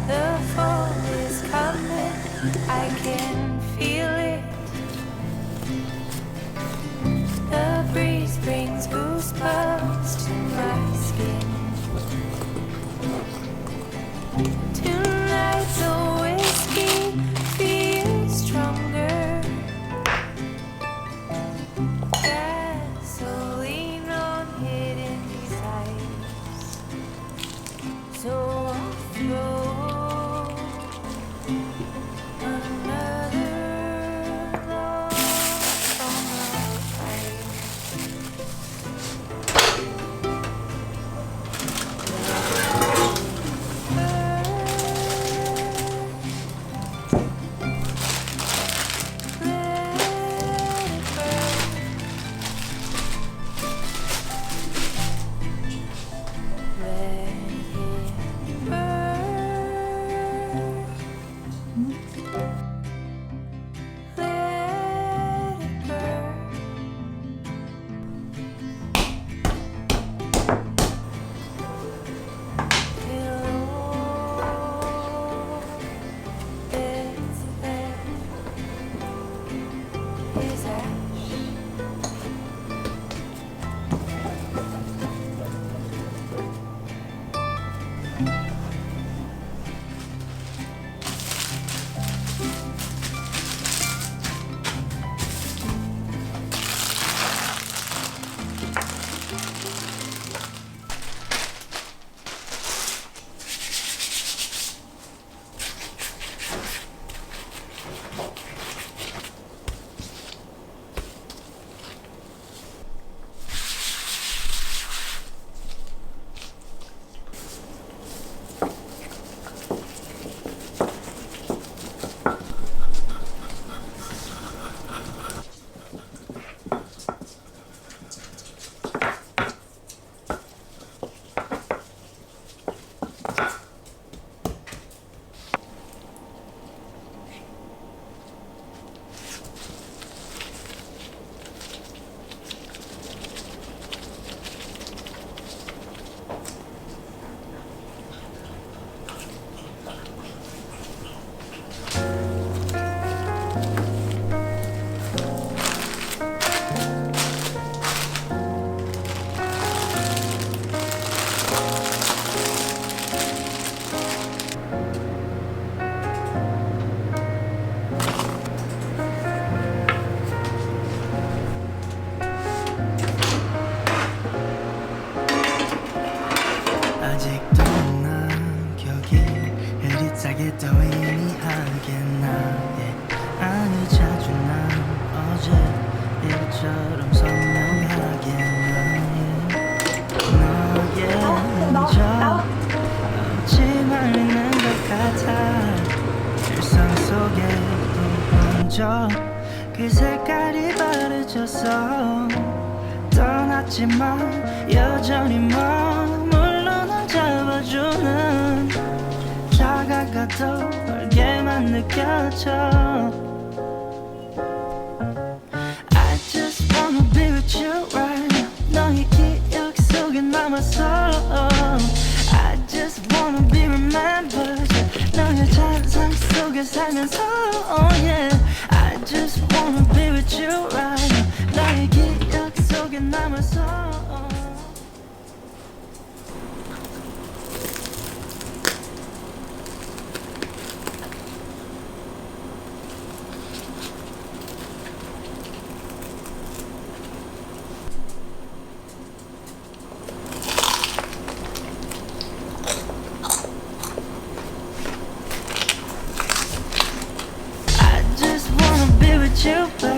The fall is coming, I can feel it. The breeze brings goosebumps to my skin. Tonight the whiskey feels stronger. Gasoline on hidden desires. So I'll throw another log on the fire. 아직도 난 격이 흐릿하게 또 희미하게 나의 안을 자주 난 어제 일처럼 선명하게 너의 흔적 없지 말리는 것 같아 일상 속에 또 번져 그 색깔이 바래져서 떠났지만 여전히 머물러 날 잡아주는 다가가도 멀게만 느껴져 I just wanna be with you right now 너의 기억 속에 남아서 I just wanna be remembered 너의 잔상 속에 살면서 oh yeah I just wanna be with you right now 너의 기억 속에 남아서 my soul. I just wanna be with you, baby.